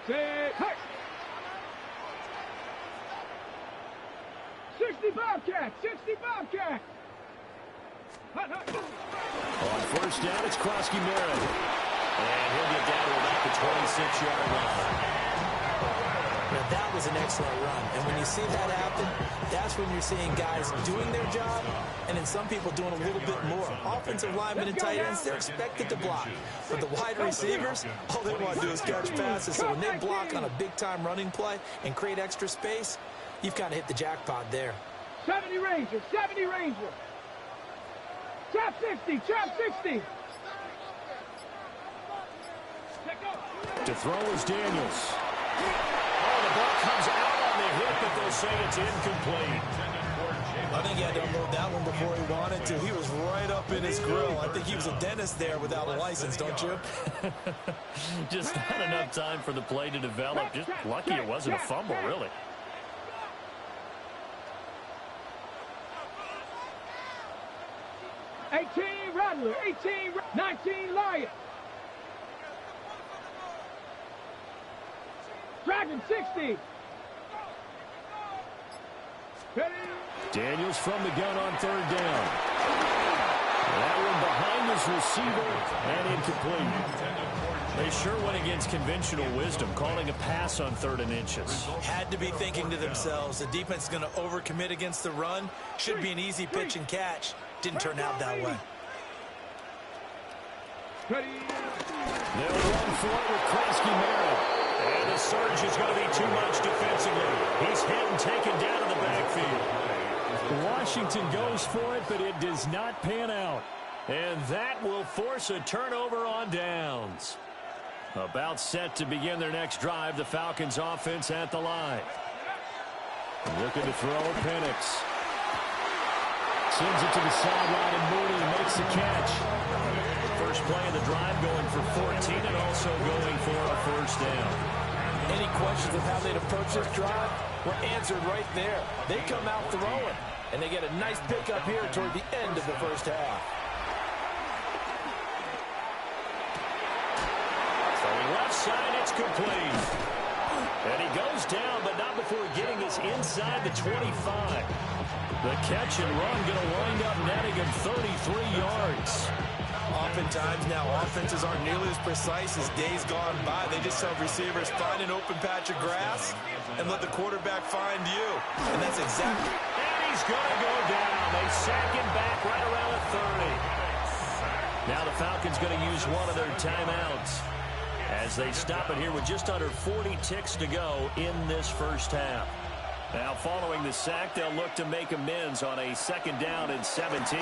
Say, hey. 60 Bobcat, 60 Bobcat. Hut, hut. On first down, it's Krosky-Merritt. And he'll get down to about the 26-yard line. Now That was an excellent run. And when you see that happen, that's when you're seeing guys doing their job and then some people doing a little bit more. Offensive linemen and tight ends, they're expected to block. But the wide receivers, all they want to do is catch passes. So when they block on a big-time running play and create extra space, you've kind of hit the jackpot there. 70 Ranger, 70 Ranger. Trap 60, trap 60. To throw is Daniels. Oh, the ball comes out on the hit, but they'll say it's incomplete. I think he had to unload that one before he wanted to. He was right up in his grill. I think he was a dentist there without a license, don't you? Just not enough time for the play to develop. Just lucky it wasn't a fumble, really. Rattler, 18, 19 Lion. Dragon 60. Daniels from the gun on third down. That one behind his receiver and incomplete. They sure went against conventional wisdom, calling a pass on 3rd and inches. Had to be thinking to themselves, the defense is going to overcommit against the run. Should be an easy pitch and catch. Didn't turn out that way. They'll run for it with Kraski-Merritt. And the surge is going to be too much defensively. He's hit and taken down in the backfield. Washington goes for it, but it does not pan out. And that will force a turnover on downs. About set to begin their next drive, the Falcons offense at the line. Looking to throw, Penix. Sends it to the sideline, and Mooney makes the catch. First play of the drive, going for 14 and also going for a first down. Any questions of how they'd approach this drive were answered right there. They come out throwing, and they get a nice pickup here toward the end of the first half. Throwing left side, it's complete. And he goes down, but not before getting us inside the 25. The catch and run going to wind up netting him 33 yards. Oftentimes now offenses aren't nearly as precise as days gone by. They just have receivers find an open patch of grass and let the quarterback find you. And that's exactly. And he's going to go down. They sack him back right around the 30. Now the Falcons going to use one of their timeouts as they stop it here with just under 40 ticks to go in this first half. Now following the sack, they'll look to make amends on a 2nd down and 17.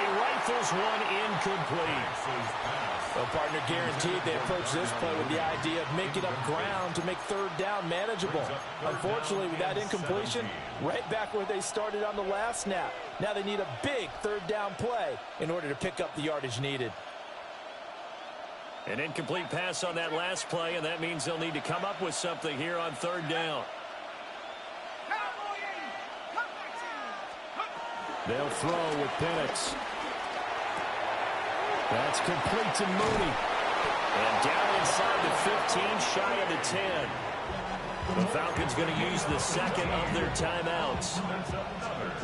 Rifles one incomplete. Well, partner, guaranteed they approach this play with the idea of making up ground to make 3rd down manageable. Unfortunately, with that incompletion, right back where they started on the last snap. Now they need a big 3rd down play in order to pick up the yardage needed. An incomplete pass on that last play, and that means they'll need to come up with something here on 3rd down. They'll throw with Penix. That's complete to Mooney. And down inside the 15, shy of the 10. The Falcons going to use the 2nd of their timeouts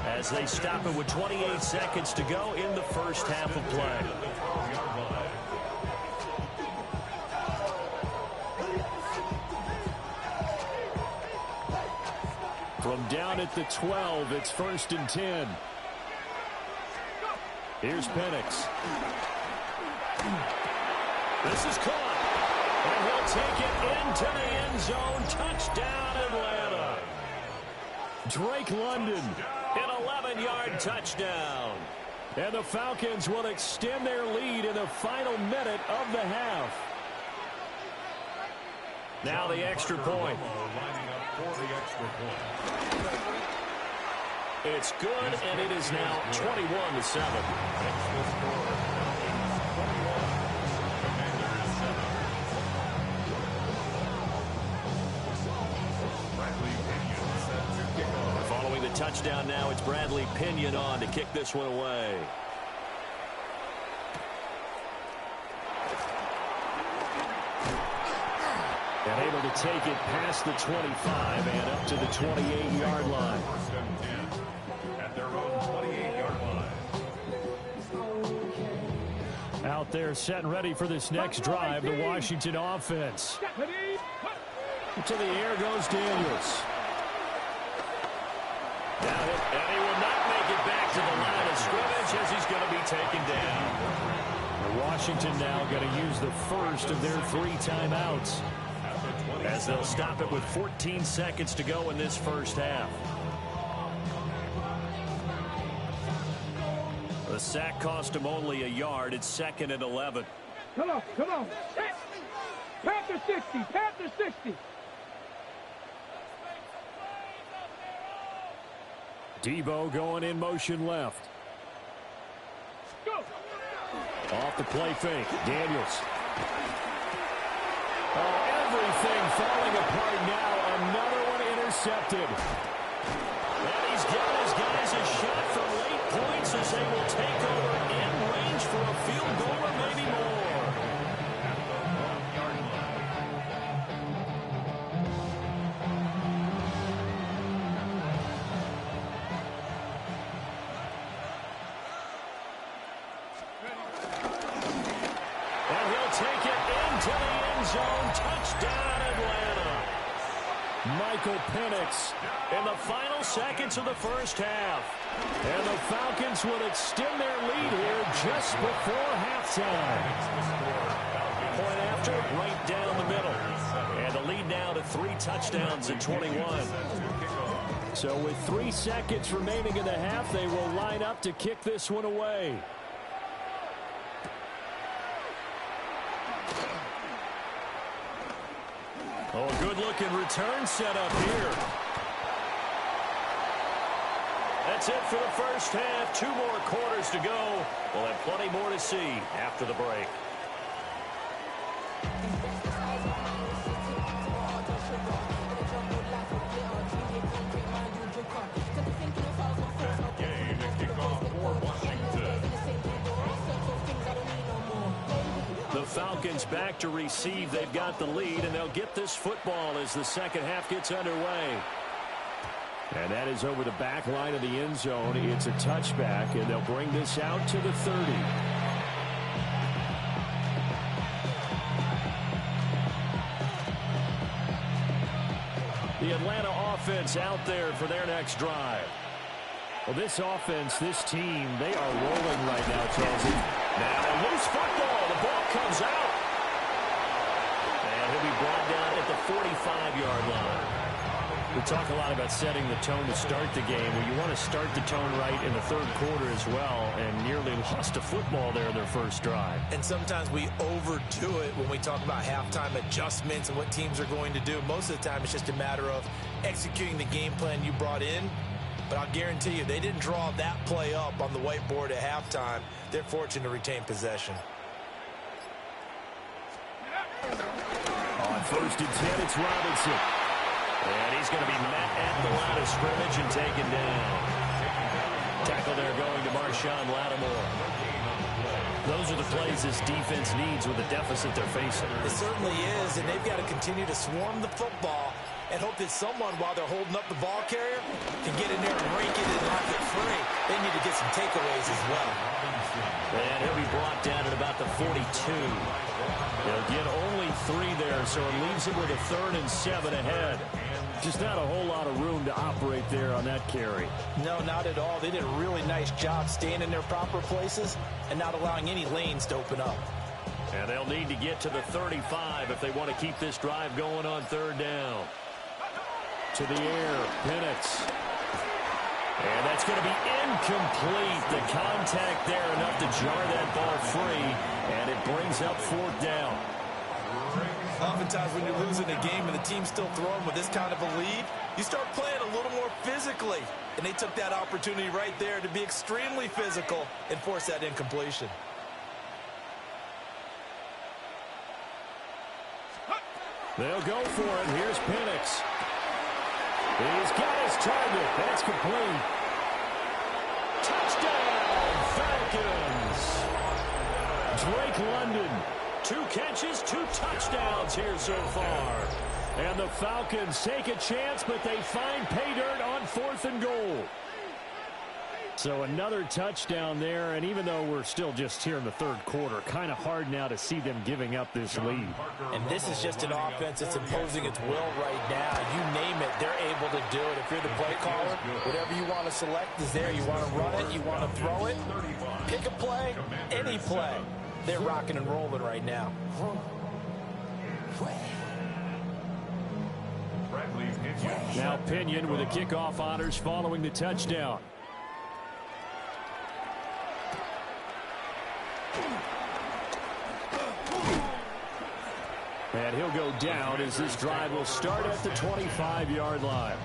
as they stop it with 28 seconds to go in the first half of play. From down at the 12, it's 1st and 10. Here's Penix. This is caught. And he'll take it into the end zone. Touchdown, Atlanta. Drake London, an 11-yard touchdown. And the Falcons will extend their lead in the final minute of the half. Now the extra point. It's good, and it is now 21-7. Following the touchdown now, it's Bradley Pinion on to kick this one away. And able to take it past the 25 and up to the 28-yard line. Out there set and ready for this next drive, the Washington offense. To the air goes Daniels. Down it, and he will not make it back to the line of scrimmage as he's going to be taken down. Washington now going to use the first of their 3 timeouts as they'll stop it with 14 seconds to go in this first half. The sack cost him only a yard. It's 2nd and 11. Come on, come on. Panther 60, Panther 60. Debo going in motion left. Go. Off the play fake. Daniels. Oh, everything falling apart now. Another one intercepted. And he's got his guys a shot from late points as they will take over in range for a field goal or maybe more. And he'll take it into the end zone. Touchdown, Atlanta. Michael Penix in the final seconds of the first half. And the Falcons will extend their lead here just before halftime. Point after, right down the middle. And the lead now to 3 touchdowns in 21. So with 3 seconds remaining in the half, they will line up to kick this one away. Oh, good-looking return set up here. That's it for the first half. 2 more quarters to go. We'll have plenty more to see after the break. Game and kickoff for Washington. The Falcons back to receive. They've got the lead, and they'll get this football as the second half gets underway. And that is over the back line of the end zone. It's a touchback, and they'll bring this out to the 30. The Atlanta offense out there for their next drive. Well, this offense, this team, they are rolling right now, Chelsea. Now a loose football. The ball comes out. And he'll be brought down at the 45-yard line. We talk a lot about setting the tone to start the game. Well, you want to start the tone right in the third quarter as well, and nearly lost a football there in their first drive. And sometimes we overdo it when we talk about halftime adjustments and what teams are going to do. Most of the time, it's just a matter of executing the game plan you brought in. But I'll guarantee you, they didn't draw that play up on the whiteboard at halftime. They're fortunate to retain possession. On 1st and 10, it's Robinson. And he's going to be met at the line of scrimmage and taken down. Tackle there going to Marshawn Lattimore. Those are the plays this defense needs with the deficit they're facing. It certainly is, and they've got to continue to swarm the football and hope that someone, while they're holding up the ball carrier, can get in there and rake it and knock it free. They need to get some takeaways as well. And he'll be brought down at about the 42. They'll get only 3 there, so it leaves him with a 3rd and 7 ahead. Just not a whole lot of room to operate there on that carry. No, not at all. They did a really nice job staying in their proper places and not allowing any lanes to open up. And they'll need to get to the 35 if they want to keep this drive going on 3rd down. To the air, Penix. And that's going to be incomplete. The contact there enough to jar that ball free, and it brings up 4th down. Oftentimes when you're losing a game and the team's still throwing with this kind of a lead, you start playing a little more physically. And they took that opportunity right there to be extremely physical and force that incompletion. They'll go for it. Here's Penix. He's got his target. That's complete. Touchdown, Falcons. Drake London. 2 catches, 2 touchdowns here so far. And the Falcons take a chance, but they find pay dirt on 4th and goal. So another touchdown there, and even though we're still just here in the third quarter, kind of hard now to see them giving up this lead. And this is just an offense that's imposing its will right now. You name it, they're able to do it. If you're the play caller, whatever you want to select is there. You want to run it, you want to throw it, pick a play, any play. They're rocking and rolling right now. Now Pinion with the kickoff honors following the touchdown. And he'll go down as this drive will start at the 25-yard line.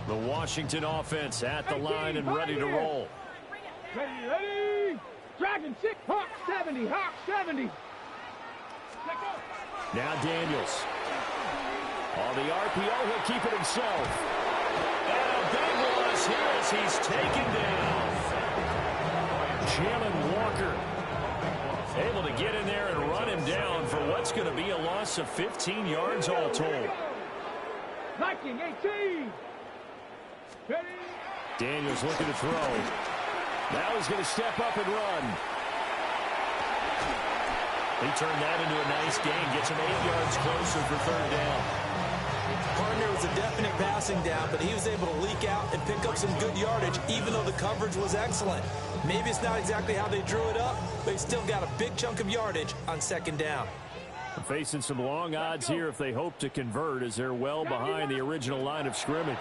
The Washington offense at the line and ready to roll. Ready. Dragon 6. Hawk 70. Hawk 70. Now Daniels. On the RPO, he'll keep it himself. And a big loss here as he's taken down. Jalen Walker able to get in there and run him down for what's going to be a loss of 15 yards all told. Viking 18. Ready. Daniels looking to throw. Now he's going to step up and run. He turned that into a nice gain. Gets him 8 yards closer for third down. Partner was a definite passing down, but he was able to leak out and pick up some good yardage, even though the coverage was excellent. Maybe it's not exactly how they drew it up, but he still got a big chunk of yardage on second down. Facing some long odds here if they hope to convert, as they're well behind the original line of scrimmage.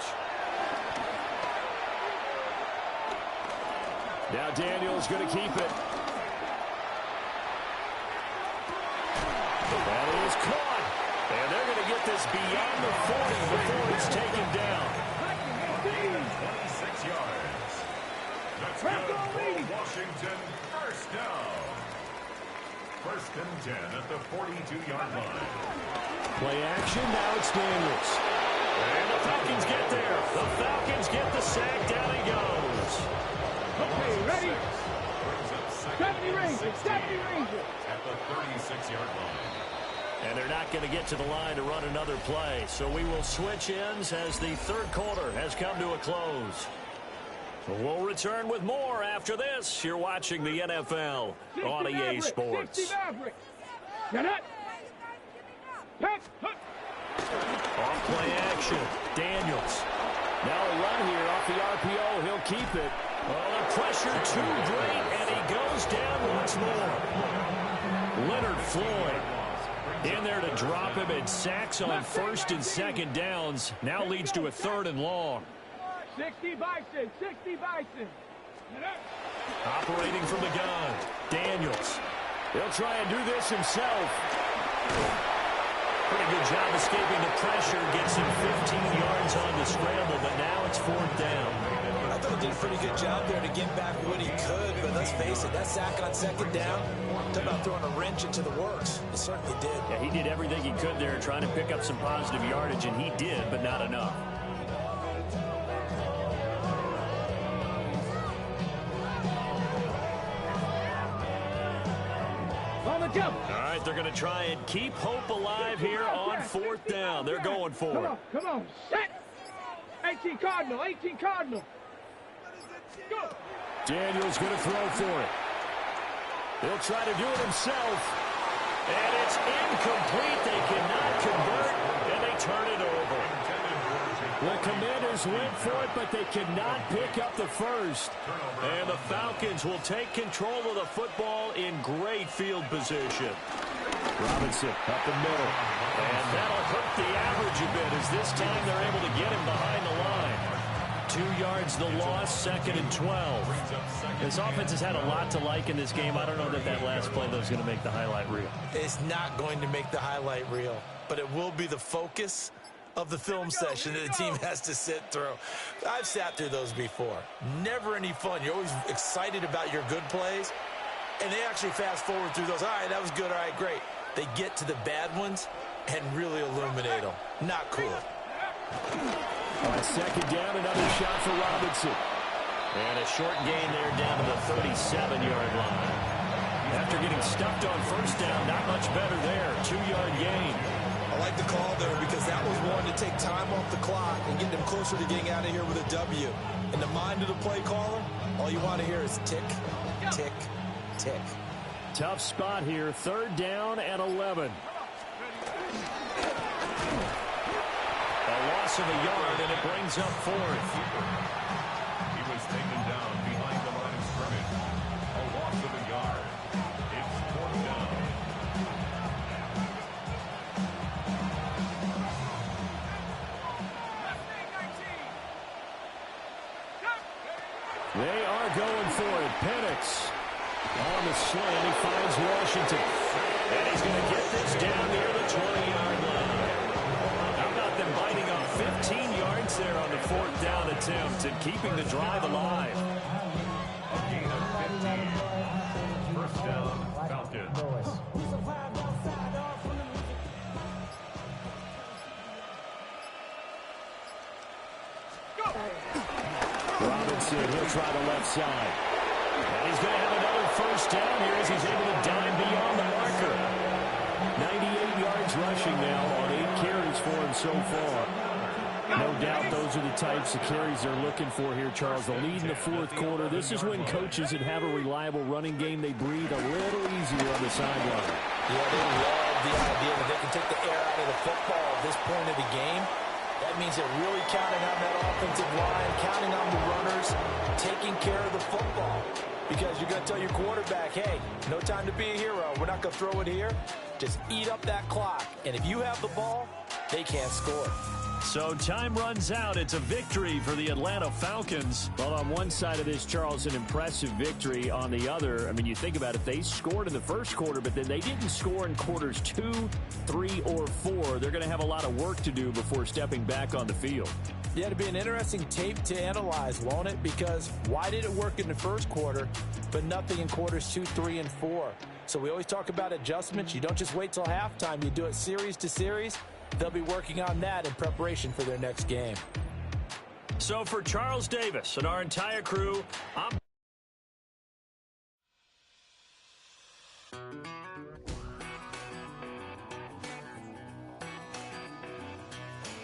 Now Daniels going to keep it. That is caught. And they're going to get this beyond the 40 before it's taken down. 26 yards. That's good for Washington. First down. First and 10 at the 42-yard line. Play action. Now it's Daniels. And the Falcons get there. The Falcons get the sack. Down he goes. Okay, ready. 70 Ranger. 70 Ranger. At the 36-yard line. And they're not going to get to the line to run another play. So we will switch ends as the third quarter has come to a close. We'll return with more after this. You're watching the NFL on EA Sports. 60 Maverick. Get it. Off play action. Daniels. Now a run here off the RPO. He'll keep it. Oh, the pressure too great, and he goes down once more. Leonard Floyd in there to drop him, and sacks on first and second downs. Now leads to a third and long. 60 Bison. 60 Bison. Operating from the gun. Daniels. He'll try and do this himself. Pretty good job escaping the pressure. Gets him 15 yards on the scramble, but now it's fourth down. I thought he did a pretty good job there to get back what he could, but let's face it, that sack on second down, talk about throwing a wrench into the works. It certainly did. Yeah, he did everything he could there trying to pick up some positive yardage, and he did, but not enough. On the jump. All right, they're going to try and keep hope alive here on fourth down. They're going for it. Come on. Set. 18 Cardinal. 18 Cardinal. Go. Daniels going to throw for it. He'll try to do it himself. And it's incomplete. They cannot convert, and they turn it over. The Commanders went for it, but they cannot pick up the first. And the Falcons will take control of the football in great field position. Robinson up the middle. And that'll hurt the average a bit as this time they're able to get him behind the line. 2 yards the loss, second and 12. This offense has had a lot to like in this game. I don't know that last play, though, is going to make the highlight reel. It's not going to make the highlight reel, but it will be the focus of the film session that the team has to sit through. I've sat through those before. Never any fun. You're always excited about your good plays, and they actually fast forward through those. All right, that was good. All right, great. They get to the bad ones and really illuminate them. Not cool. On second down, another shot for Robinson. And a short gain there down to the 37-yard line. After getting stuffed on first down, not much better there. 2-yard gain. I like the call there because that was one to take time off the clock and get them closer to getting out of here with a W. In the mind of the play caller, all you want to hear is tick, tick, tick. Tough spot here. 3rd down and 11. A loss of a yard, and it brings up 4th. He was taken down behind the line of scrimmage. A loss of a yard. It's 4th down. They are going for it. Penix on the slant. He finds Washington. And he's going to get this down near the 20-yard line. How about them biting off 15 yards there on the 4th down attempt and keeping the drive alive? A gain of 15. 1st down, Falcons. Robinson, he'll try the left side. And he's going to have another 1st down here as he's able to dive beyond the marker. 98 yards rushing now on 8 carries for him so far. No doubt those are the types of carries they're looking for here, Charles. The lead in the 4th quarter. This is when coaches that have a reliable running game, they breathe a little easier on the sideline. Yeah, they love the idea that they can take the air out of the football at this point of the game. That means they're really counting on that offensive line, counting on the runners, taking care of the football. Because you're going to tell your quarterback, hey, no time to be a hero. We're not going to throw it here. Just eat up that clock. And if you have the ball, they can't score. So time runs out. It's a victory for the Atlanta Falcons. Well, on one side of this, Charles, an impressive victory. On the other, I mean, you think about it, they scored in the 1st quarter, but then they didn't score in quarters 2, 3, or 4. They're going to have a lot of work to do before stepping back on the field. Yeah, it'll be an interesting tape to analyze, won't it? Because why did it work in the 1st quarter, but nothing in quarters 2, 3, and 4? So we always talk about adjustments. You don't just wait till halftime. You do it series to series. They'll be working on that in preparation for their next game. So for Charles Davis and our entire crew, I'm